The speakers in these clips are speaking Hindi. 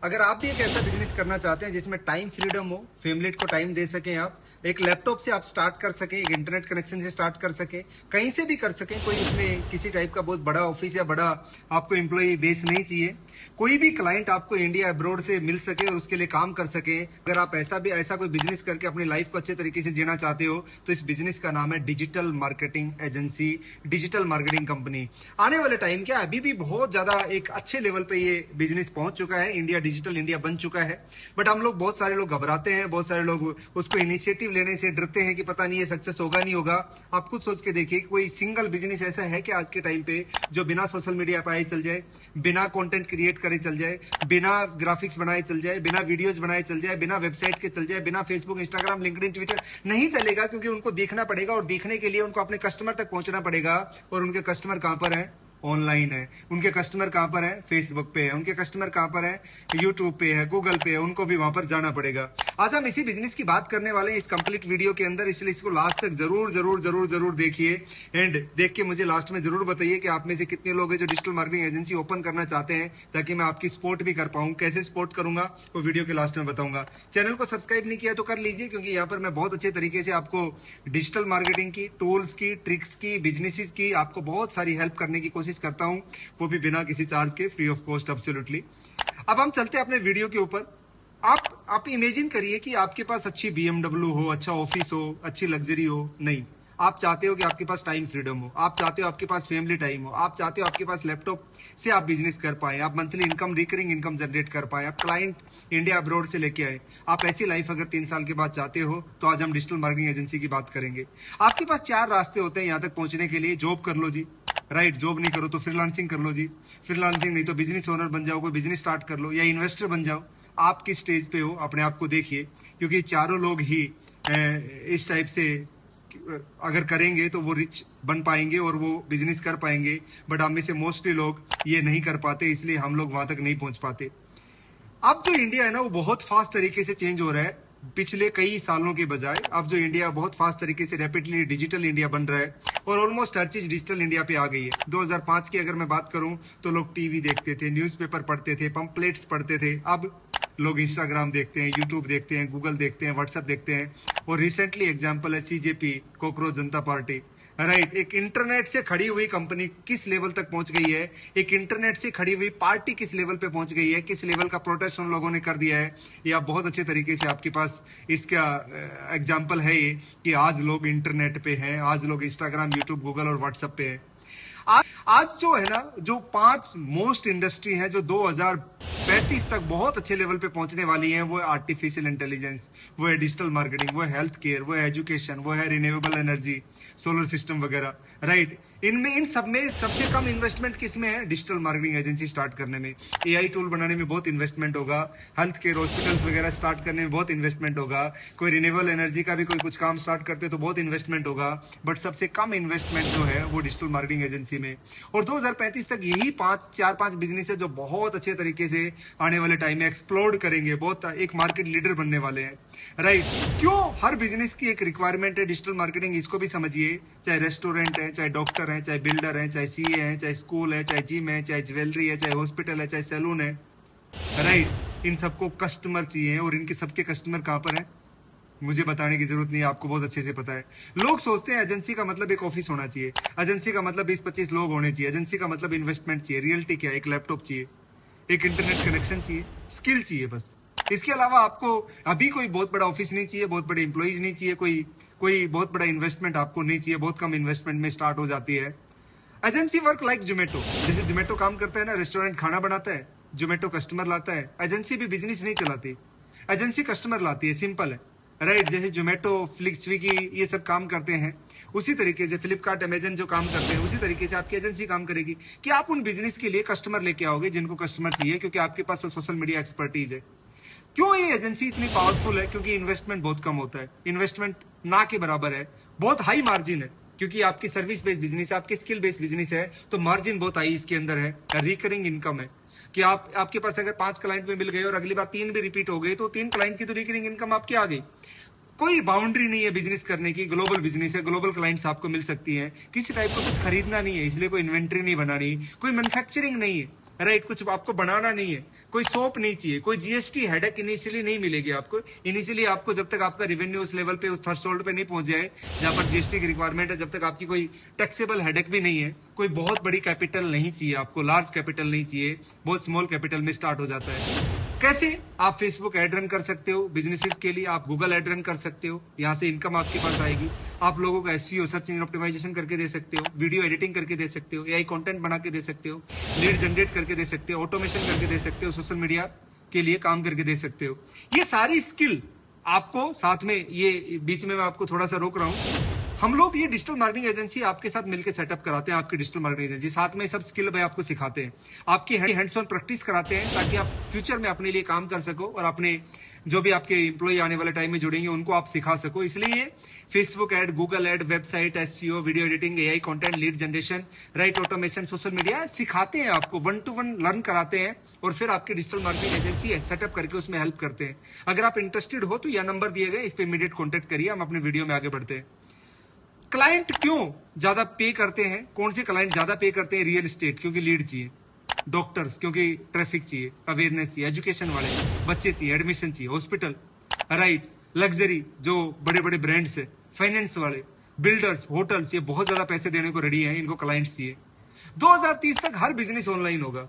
अगर आप भी एक ऐसा बिजनेस करना चाहते हैं जिसमें टाइम फ्रीडम हो, फैमिली को टाइम दे सकें, आप एक लैपटॉप से आप स्टार्ट कर सकें, एक इंटरनेट कनेक्शन से स्टार्ट कर सकें, कहीं से भी कर सकें, कोई इसमें किसी टाइप का बहुत बड़ा ऑफिस या बड़ा आपको एम्प्लॉय बेस नहीं चाहिए, कोई भी क्लाइंट आपको इंडिया अब्रॉड से मिल सके और उसके लिए काम कर सके। अगर आप ऐसा कोई बिजनेस करके अपनी लाइफ को अच्छे तरीके से जीना चाहते हो तो इस बिजनेस का नाम है digital marketing agency, digital marketing company. आने वाले टाइम क्या, अभी भी बहुत ज्यादा एक अच्छे लेवल पे ये बिजनेस पहुंच चुका है, इंडिया डिजिटल इंडिया बन चुका है। बट हम लोग, बहुत सारे लोग घबराते हैं, बहुत सारे लोग उसको इनिशिएटिव लेने से डरते हैं कि पता नहीं ये सक्सेस होगा नहीं होगा। आप खुद सोच के देखिए, कोई सिंगल बिजनेस ऐसा है कि आज के टाइम पे जो बिना सोशल मीडिया पे चल जाए, बिना कंटेंट क्रिएट करे चल जाए, बिना ग्राफिक्स बनाए चल जाए, बिना वीडियोस बनाए चल जाए, बिना वेबसाइट के चल जाए, बिना फेसबुक, इंस्टाग्राम, लिंक्डइन, ट्विटर नहीं चलेगा। क्योंकि उनको देखना पड़ेगा और देखने के लिए उनको अपने कस्टमर तक पहुंचना पड़ेगा। और उनके कस्टमर कहां पर है? ऑनलाइन है। उनके कस्टमर कहां पर है? फेसबुक पे है। उनके कस्टमर कहां पर है? यूट्यूब पे है, गूगल पे है। उनको भी वहां पर जाना पड़ेगा। आज हम इसी बिजनेस की बात करने वाले हैं इस कंप्लीट वीडियो के अंदर, इसलिए इसको लास्ट तक जरूर जरूर जरूर जरूर देखिए। एंड देख के मुझे लास्ट में जरूर बताइए कि आप में से कितने लोग हैं जो डिजिटल मार्केटिंग एजेंसी ओपन करना चाहते हैं, ताकि मैं आपकी सपोर्ट भी कर पाऊं। कैसे सपोर्ट करूंगा वो वीडियो के लास्ट में बताऊंगा। चैनल को सब्सक्राइब नहीं किया तो कर लीजिए, क्योंकि यहाँ पर मैं बहुत अच्छे तरीके से आपको डिजिटल मार्केटिंग की टूल्स की, ट्रिक्स की, बिजनेसेस की आपको बहुत सारी हेल्प करने की कोशिश करता हूं, वो भी बिना किसी चार्ज के, फ्री ऑफ कॉस्ट, एब्सोल्युटली। अब हम चलते हैं अपने वीडियो के ऊपर। आप इमेजिन करिए कि आपके पास अच्छी BMW हो, अच्छा ऑफिस हो, अच्छी लग्जरी हो। नहीं, आप चाहते हो कि आपके पास टाइम फ्रीडम हो, आप चाहते हो आपके पास फैमिली टाइम हो, आप चाहते हो आपके पास लैपटॉप से आप बिजनेस कर पाए, आप monthly income, recurring income generate कर पाए, आप क्लाइंट इंडिया अब्रॉड से लेके आए। आप ऐसी लाइफ अगर 3 साल के बाद चाहते हो तो आज हम डिजिटल मार्केटिंग एजेंसी की बात करेंगे। आपके पास 4 रास्ते होते हैं यहाँ तक पहुंचने के लिए। जॉब कर लो जी, राइट, जॉब नहीं करो तो फ्रीलांसिंग कर लो जी, फ्रीलांसिंग नहीं तो बिजनेस ओनर बन जाओ, कोई बिजनेस स्टार्ट कर लो, या इन्वेस्टर बन जाओ। आप किस स्टेज पे हो अपने आप को देखिए, क्योंकि चारों लोग ही इस टाइप से अगर करेंगे तो वो रिच बन पाएंगे और वो बिजनेस कर पाएंगे। बट हम में से मोस्टली लोग ये नहीं कर पाते, इसलिए हम लोग वहां तक नहीं पहुंच पाते। अब जो इंडिया है ना, वो बहुत फास्ट तरीके से चेंज हो रहा है पिछले कई सालों के बजाय। अब जो इंडिया बहुत फास्ट तरीके से रैपिडली डिजिटल इंडिया बन रहा है और ऑलमोस्ट हर चीज डिजिटल इंडिया पे आ गई है। 2005 की अगर मैं बात करूं तो लोग टीवी देखते थे, न्यूज़पेपर पढ़ते थे, पंपलेट्स पढ़ते थे। अब लोग इंस्टाग्राम देखते हैं, यूट्यूब देखते हैं, गूगल देखते हैं, व्हाट्सएप देखते हैं। और रिसेंटली एग्जाम्पल है CJP, कॉकरोच जनता पार्टी, राइट। एक इंटरनेट से खड़ी हुई कंपनी किस लेवल तक पहुंच गई है, एक इंटरनेट से खड़ी हुई पार्टी किस लेवल पे पहुंच गई है, किस लेवल का प्रोटेस्ट उन लोगों ने कर दिया है, ये आप बहुत अच्छे तरीके से आपके पास इसका एग्जाम्पल है ये, कि आज लोग इंटरनेट पे हैं, आज लोग इंस्टाग्राम, यूट्यूब, गूगल और व्हाट्सएप पे हैं। आज जो है ना, जो 5 मोस्ट इंडस्ट्री है जो 2035 तक बहुत अच्छे लेवल पे पहुंचने वाली है, वो है आर्टिफिशियल इंटेलिजेंस, वो है डिजिटल मार्केटिंग, वो है हेल्थ केयर, वो है एजुकेशन, वो है रिन्यूएबल एनर्जी, सोलर सिस्टम वगैरह, राइट। इनमें, इन सब में सबसे कम इन्वेस्टमेंट किसमें है? डिजिटल मार्केटिंग एजेंसी स्टार्ट करने में। AI टूल बनाने में बहुत इन्वेस्टमेंट होगा, हेल्थ केयर, हॉस्पिटल्स वगैरह स्टार्ट करने में बहुत इन्वेस्टमेंट होगा, कोई रिन्यूएबल एनर्जी का भी कोई कुछ काम स्टार्ट करते तो बहुत इन्वेस्टमेंट होगा। बट सबसे कम इन्वेस्टमेंट जो है वो डिजिटल मार्केटिंग एजेंसी में। और 2035 तक यही 4-5 बिजनेस है जो बहुत अच्छे तरीके से आने वाले टाइम में एक्सप्लोड करेंगे, बहुत एक मार्केट लीडर बनने वाले हैं, राइट। क्यों? हर बिजनेस की एक रिक्वायरमेंट है डिजिटल मार्केटिंग, इसको भी समझिए। चाहे रेस्टोरेंट है, चाहे डॉक्टर है, चाहे बिल्डर है, चाहे CA है, चाहे स्कूल है, चाहे जिम है, चाहे ज्वेलरी है, चाहे हॉस्पिटल है, चाहे सैलून है, राइट। इन सबको कस्टमर चाहिए, और इनके सबके कस्टमर कहां पर है? मुझे बताने की जरूरत नहीं है, आपको बहुत अच्छे से पता है। लोग सोचते हैं एजेंसी का मतलब एक ऑफिस होना चाहिए, एजेंसी का मतलब 20-25 लोग होने चाहिए, एजेंसी का मतलब इन्वेस्टमेंट चाहिए। रियलिटी क्या है? एक लैपटॉप चाहिए, एक इंटरनेट कनेक्शन चाहिए, स्किल चाहिए, बस। इसके अलावा आपको अभी कोई बहुत बड़ा ऑफिस नहीं चाहिए, बहुत बड़े इंप्लॉइज नहीं चाहिए, कोई बहुत बड़ा इन्वेस्टमेंट आपको नहीं चाहिए। बहुत कम इन्वेस्टमेंट में स्टार्ट हो जाती है एजेंसी। वर्क लाइक जोमेटो, जैसे जोमेटो काम करता है ना, रेस्टोरेंट खाना बनाता है, जोमेटो कस्टमर लाता है। एजेंसी भी बिजनेस नहीं चलाती, एजेंसी कस्टमर लाती है, सिंपल है, राइट। जैसे जोमेटो, फ्लिक्स, स्विगी ये सब काम करते हैं, उसी तरीके से फ्लिपकार्ट, अमेजन जो काम करते हैं, उसी तरीके से आपकी एजेंसी काम करेगी कि आप उन बिजनेस के लिए कस्टमर लेके आओगे जिनको कस्टमर चाहिए, क्योंकि आपके पास सोशल मीडिया एक्सपर्टीज है। क्यों ये एजेंसी इतनी पावरफुल है? क्योंकि इन्वेस्टमेंट बहुत कम होता है, इन्वेस्टमेंट ना के बराबर है, बहुत हाई मार्जिन है, क्योंकि आपकी सर्विस बेस्ड बिजनेस है, आपकी स्किल बेस्ड बिजनेस है, तो मार्जिन बहुत हाई इसके अंदर है। रिकरिंग इनकम है कि आपके पास अगर 5 क्लाइंट में मिल गए और अगली बार 3 भी रिपीट हो गए, तो 3 क्लाइंट की तो रिकरिंग इनकम आपकी आ गई। कोई बाउंड्री नहीं है बिजनेस करने की, ग्लोबल बिजनेस है, ग्लोबल क्लाइंट्स आपको मिल सकती हैं, किसी टाइप का कुछ खरीदना नहीं है, इसलिए कोई इन्वेंट्री नहीं बनानी, कोई मैन्युफैक्चरिंग नहीं है, राइट, कुछ आपको बनाना नहीं है, कोई सोप नहीं चाहिए, कोई जीएसटी हेडेक इनिशियली नहीं मिलेगी आपको। इनिशियली आपको जब तक आपका रेवेन्यू उस लेवल पे, उस थ्रेशोल्ड पे नहीं पहुंच जाए जहां पर जीएसटी की रिक्वायरमेंट है, जब तक आपकी कोई टैक्सेबल हेडेक भी नहीं है, कोई बहुत बड़ी कैपिटल नहीं चाहिए आपको, लार्ज कैपिटल नहीं चाहिए, बहुत स्मॉल कैपिटल में स्टार्ट हो जाता है। कैसे आप फेसबुक एड रन कर सकते हो बिजनेसेस के लिए, आप गूगल एड रन कर सकते हो, यहां से इनकम आपके पास आएगी। आप लोगों का एसईओ, सर्च इंजन ऑप्टिमाइजेशन करके दे सकते हो, वीडियो एडिटिंग करके दे सकते हो, एआई कंटेंट बना के दे सकते हो, लीड जनरेट करके दे सकते हो, ऑटोमेशन करके दे सकते हो, सोशल मीडिया के लिए काम करके दे सकते हो। ये सारी स्किल आपको साथ में, ये बीच में मैं आपको थोड़ा सा रोक रहा हूं, हम लोग ये डिजिटल मार्केटिंग एजेंसी आपके साथ मिलकर सेटअप कराते हैं, आपकी डिजिटल मार्केटिंग एजेंसी, साथ में सब स्किल भाई आपको सिखाते हैं, आपकी हैंड्स ऑन प्रैक्टिस कराते हैं, ताकि आप फ्यूचर में अपने लिए काम कर सको और अपने जो भी आपके एम्प्लॉय आने वाले टाइम में जुड़ेंगे उनको आप सिखा सको। इसलिए Facebook ad, Google ad, website, SEO, video editing, AI content, lead generation, right, automation, social media सिखाते हैं आपको, 1 to 1 लर्न कराते हैं और फिर आपकी डिजिटल मार्केटिंग एजेंसी सेटअप करके उसमें हेल्प करते हैं। अगर आप इंटरेस्टेड हो तो यह नंबर दिए गए, इस पर इमीडिएट कॉन्टेक्ट करिए, हम अपने वीडियो में आगे बढ़ते हैं। क्लाइंट क्यों ज्यादा पे करते हैं, कौन से क्लाइंट ज्यादा पे करते हैं? रियल एस्टेट, क्योंकि लीड चाहिए, डॉक्टर्स क्योंकि ट्रैफिक चाहिए, अवेयरनेस चाहिए, एजुकेशन वाले बच्चे चाहिए, एडमिशन चाहिए, हॉस्पिटल, राइट, लग्जरी जो बड़े बड़े ब्रांड्स है, फाइनेंस वाले, बिल्डर्स, होटल्स, ये बहुत ज्यादा पैसे देने को रेडी है, इनको क्लाइंट्स चाहिए। 2030 तक हर बिजनेस ऑनलाइन होगा,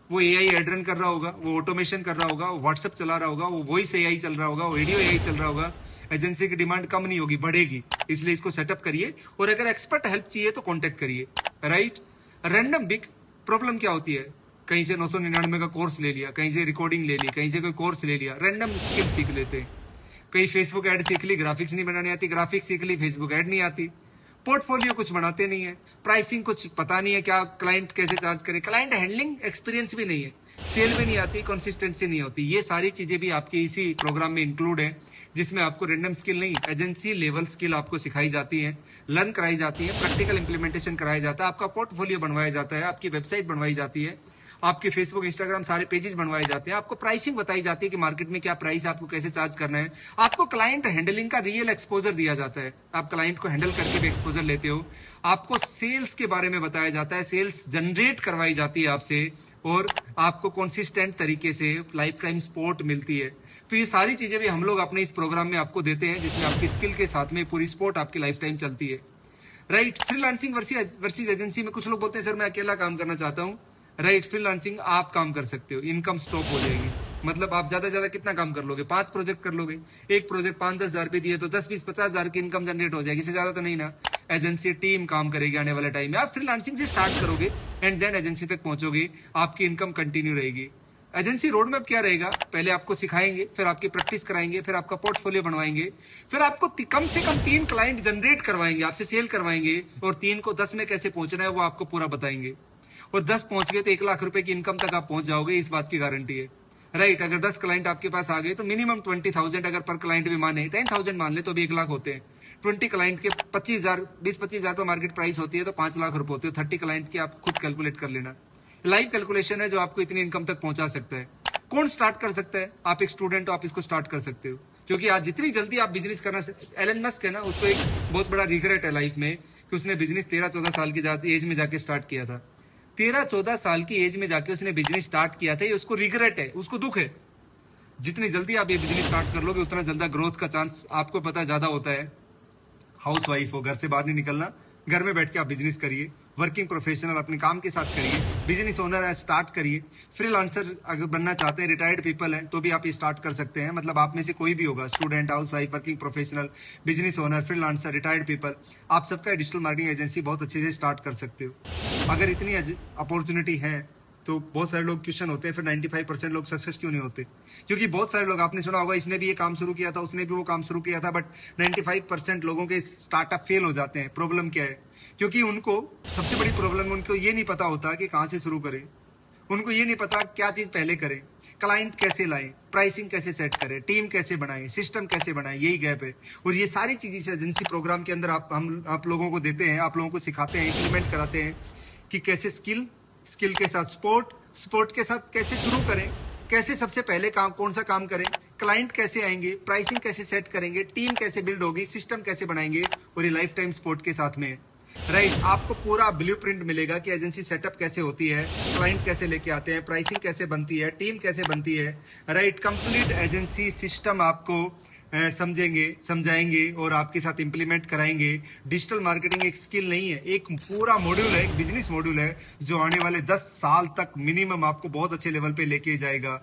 वो एआई एड रन कर रहा होगा, वो ऑटोमेशन कर रहा होगा, वो व्हाट्सएप चला रहा होगा, वो वॉइस एआई चल रहा होगा, वो वीडियो एआई चल रहा होगा। एजेंसी की डिमांड कम नहीं होगी, बढ़ेगी, इसलिए इसको सेटअप करिए और अगर एक्सपर्ट हेल्प चाहिए तो कांटेक्ट करिए, राइट। रैंडम बिग प्रॉब्लम क्या होती है, कहीं से 999 का कोर्स ले लिया, कहीं से रिकॉर्डिंग ले ली, कहीं से कोई कोर्स ले लिया, रैंडम स्किल सीख लेते हैं। कहीं फेसबुक एड सीख ली, ग्राफिक्स नहीं बनानी आती, ग्राफिक्स सीख ली, फेसबुक एड नहीं आती, पोर्टफोलियो कुछ बनाते नहीं है, प्राइसिंग कुछ पता नहीं है, क्या क्लाइंट कैसे चार्ज करे, क्लाइंट हैंडलिंग एक्सपीरियंस भी नहीं है, सेल भी नहीं आती, कंसिस्टेंसी नहीं होती। ये सारी चीजें भी आपके इसी प्रोग्राम में इंक्लूड है, जिसमें आपको रैंडम स्किल नहीं, एजेंसी लेवल स्किल आपको सिखाई जाती है, लर्न कराई जाती है, प्रैक्टिकल इंप्लीमेंटेशन कराया जाता है, आपका पोर्टफोलियो बनवाया जाता है, आपकी वेबसाइट बनवाई जाती है, आपके फेसबुक, इंस्टाग्राम सारे पेजेस बनवाए जाते हैं, आपको प्राइसिंग बताई जाती है कि मार्केट में क्या प्राइस है, आपको कैसे चार्ज करना है, आपको क्लाइंट हैंडलिंग का रियल एक्सपोजर दिया जाता है, आप क्लाइंट को हैंडल करके भी एक्सपोजर लेते हो, आपको सेल्स के बारे में बताया जाता है, सेल्स जनरेट करवाई जाती है आपसे, और आपको कंसिस्टेंट तरीके से लाइफ टाइम सपोर्ट मिलती है। तो ये सारी चीजें भी हम लोग अपने इस प्रोग्राम में आपको देते हैं, जिसमें आपकी स्किल के साथ में पूरी सपोर्ट आपकी लाइफ टाइम चलती है, राइट। फ्रीलांसिंग वर्सेस एजेंसी में कुछ लोग बोलते हैं सर मैं अकेला काम करना चाहता हूँ, राइट। फ्रीलांसिंग आप काम कर सकते हो, इनकम स्टॉप हो जाएगी, मतलब आप ज्यादा से ज्यादा कितना काम कर लोगे, 5 प्रोजेक्ट कर लोगे, एक प्रोजेक्ट 5-10 हजार रुपए दिए तो 10-20-50 हजार की इनकम जनरेट हो जाएगी, इससे ज्यादा तो नहीं ना। एजेंसी टीम काम करेगी आने वाले टाइम में, आप फ्रीलांसिंग से स्टार्ट करोगे एंड देन एजेंसी तक पहुंचोगे, आपकी इनकम कंटिन्यू रहेगी। एजेंसी रोड मैप क्या रहेगा, पहले आपको सिखाएंगे, फिर आपकी प्रैक्टिस कराएंगे, फिर आपका पोर्टफोलियो बनवाएंगे, फिर आपको कम से कम 3 क्लाइंट जनरेट करवाएंगे, आपसे सेल करवाएंगे, और 3 को 10 में कैसे पहुंचना है वो आपको पूरा बताएंगे, और 10 पहुंच गए तो 1 लाख रुपए की इनकम तक आप पहुंच जाओगे, इस बात की गारंटी है, राइट। अगर 10 क्लाइंट आपके पास आ गए तो मिनिमम 20,000 अगर पर क्लाइंट भी माने, 10,000 मान ले तो भी 1 लाख होते हैं। 20 क्लाइंट के 25,000, 20-25,000 तो मार्केट प्राइस होती है, तो 5 लाख रुपए होते हैं। 30 क्लाइंट की आप खुद कैलकुलेट कर लेना, लाइव कैलकुलेशन है जो आपको इतनी इनकम तक पहुंचा सकता है। कौन स्टार्ट कर सकता है? आप एक स्टूडेंट हो, आप इसको स्टार्ट कर सकते हो, क्योंकि आज जितनी जल्दी आप बिजनेस करना, एलन मस्क है ना, उसको एक बहुत बड़ा रिग्रेट है लाइफ में कि उसने बिजनेस 13-14 साल की एज में जाके स्टार्ट किया था। 13-14 साल की एज में जाके उसने बिजनेस स्टार्ट किया था, ये उसको रिग्रेट है, उसको दुख है। जितनी जल्दी आप ये बिजनेस स्टार्ट कर लोगे उतना ज्यादा ग्रोथ का चांस आपको पता ज्यादा होता है। हाउस वाइफ हो, घर से बाहर नहीं निकलना, घर में बैठ के आप बिजनेस करिए, वर्किंग प्रोफेशनल अपने काम के साथ करिए, बिजनेस ओनर है स्टार्ट करिए, फ्रीलांसर अगर बनना चाहते हैं, रिटायर्ड पीपल हैं तो भी आप ये स्टार्ट कर सकते हैं, मतलब आप में से कोई भी होगा, student, house wife, working professional, business owner, freelancer, retired people, आप सबका डिजिटल मार्केटिंग एजेंसी बहुत अच्छे से स्टार्ट कर सकते हो। अगर इतनी अपॉर्चुनिटी है तो बहुत सारे लोग क्वेश्चन होते हैं फिर 95% लोग सक्सेस क्यों नहीं होते, क्योंकि बहुत सारे लोग, आपने सुना होगा इसने भी ये काम शुरू किया था, उसने भी वो काम शुरू किया था, बट 95% लोगों के स्टार्टअप फेल हो जाते हैं। प्रॉब्लम क्या है? क्योंकि उनको सबसे बड़ी प्रॉब्लम, उनको ये नहीं पता होता कि कहाँ से शुरू करें, उनको ये नहीं पता क्या चीज पहले करें, क्लाइंट कैसे लाएं, प्राइसिंग कैसे सेट करें, टीम कैसे बनाएं, सिस्टम कैसे बनाएं, यही गैप है। और ये सारी चीजें एजेंसी प्रोग्राम के अंदर आप लोगों को देते हैं, आप लोगों को सिखाते हैं, इंप्लीमेंट कराते हैं कि कैसे स्किल के साथ स्पोर्ट के साथ कैसे शुरू करें, कैसे सबसे पहले काम कौन सा काम करें, क्लाइंट कैसे आएंगे, प्राइसिंग कैसे सेट करेंगे, टीम कैसे बिल्ड होगी, सिस्टम कैसे बनाएंगे, और ये लाइफ टाइम सपोर्ट के साथ में। राइट, आपको पूरा ब्लूप्रिंट मिलेगा कि एजेंसी सेटअप कैसे होती है, क्लाइंट कैसे लेके आते हैं, प्राइसिंग कैसे बनती है, टीम कैसे बनती है। राइट, कंप्लीट एजेंसी सिस्टम आपको समझेंगे, समझाएंगे और आपके साथ इंप्लीमेंट कराएंगे। डिजिटल मार्केटिंग एक स्किल नहीं है, एक पूरा मॉड्यूल है, एक बिजनेस मॉड्यूल है जो आने वाले 10 साल तक मिनिमम आपको बहुत अच्छे लेवल पे लेके जाएगा।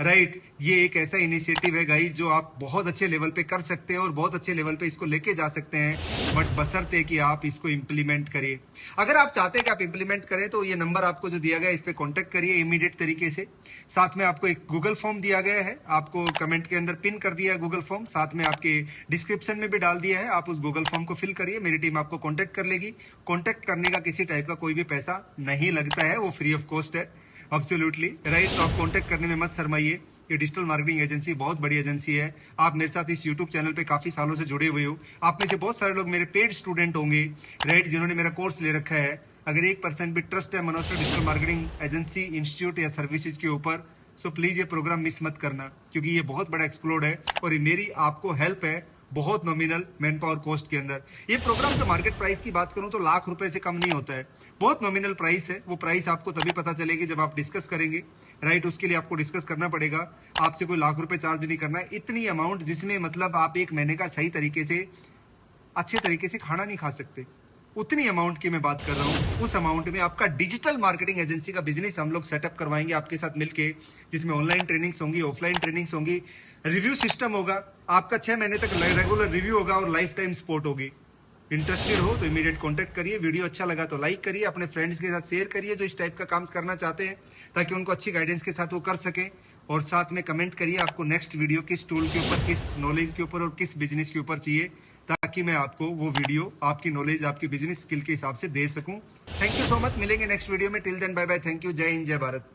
राइट, ये एक ऐसा इनिशिएटिव है गाइस जो आप बहुत अच्छे लेवल पे कर सकते हैं और बहुत अच्छे लेवल पे इसको लेके जा सकते हैं, बट बशर्ते कि आप इसको इंप्लीमेंट करिए। अगर आप चाहते हैं कि आप इंप्लीमेंट करें तो ये नंबर आपको जो दिया गया है इस पे कांटेक्ट करिए इमीडिएट तरीके से। साथ में आपको एक गूगल फॉर्म दिया गया है, आपको कमेंट के अंदर पिन कर दिया है गूगल फॉर्म, साथ में आपके डिस्क्रिप्शन में भी डाल दिया है। आप उस गूगल फॉर्म को फिल करिए, मेरी टीम आपको कॉन्टेक्ट कर लेगी। कॉन्टेक्ट करने का किसी टाइप का कोई भी पैसा नहीं लगता है, वो फ्री ऑफ कॉस्ट है। एब्सोल्युटली राइट, तो आप कांटेक्ट करने में मत शर्माइए। ये डिजिटल मार्केटिंग एजेंसी बहुत बड़ी एजेंसी है। आप मेरे साथ इस यूट्यूब चैनल पे काफी सालों से जुड़े हुए हो। आप में से बहुत सारे लोग मेरे पेड स्टूडेंट होंगे, राइट, जिन्होंने मेरा कोर्स ले रखा है। अगर 1% भी ट्रस्ट है मनोस्टर डिजिटल मार्केटिंग एजेंसी इंस्टीट्यूट या सर्विसेज के ऊपर, सो प्लीज ये प्रोग्राम मिस मत करना, क्योंकि ये बहुत बड़ा एक्सप्लोड है और ये मेरी आपको हेल्प है बहुत नॉमिनल मैन पावर कॉस्ट के अंदर। ये प्रोग्राम तो मार्केट प्राइस की बात करूं तो लाख रुपए से कम नहीं होता है, बहुत नॉमिनल प्राइस है। वो प्राइस आपको तभी पता चलेगी जब आप डिस्कस करेंगे। राइट, उसके लिए आपको डिस्कस करना पड़ेगा। आपसे कोई लाख रुपए चार्ज नहीं करना है, इतनी अमाउंट जिसमें मतलब आप एक महीने का सही तरीके से अच्छे तरीके से खाना नहीं खा सकते, उतनी अमाउंट की मैं बात कर रहा हूँ। उस अमाउंट में आपका डिजिटल मार्केटिंग एजेंसी का बिजनेस हम लोग सेटअप करवाएंगे आपके साथ मिलके, जिसमें ऑनलाइन ट्रेनिंग्स होंगी, ऑफलाइन ट्रेनिंग्स होंगी, रिव्यू सिस्टम होगा, आपका 6 महीने तक रेगुलर रिव्यू होगा और लाइफ टाइम सपोर्ट होगी। इंटरेस्टेड हो तो इमीडिएट कांटेक्ट करिए। वीडियो अच्छा लगा तो लाइक करिए, अपने फ्रेंड्स के साथ शेयर करिए जो इस टाइप का काम करना चाहते हैं, ताकि उनको अच्छी गाइडेंस के साथ वो कर सके। और साथ में कमेंट करिए आपको नेक्स्ट वीडियो किस टूल के ऊपर, किस नॉलेज के ऊपर और किस बिजनेस के ऊपर चाहिए, ताकि मैं आपको वो वीडियो आपकी नॉलेज, आपकी बिजनेस स्किल के हिसाब से दे सकूं। थैंक यू सो मच, मिलेंगे नेक्स्ट वीडियो में। Till then bye bye, thank you, जय हिंद, जय भारत।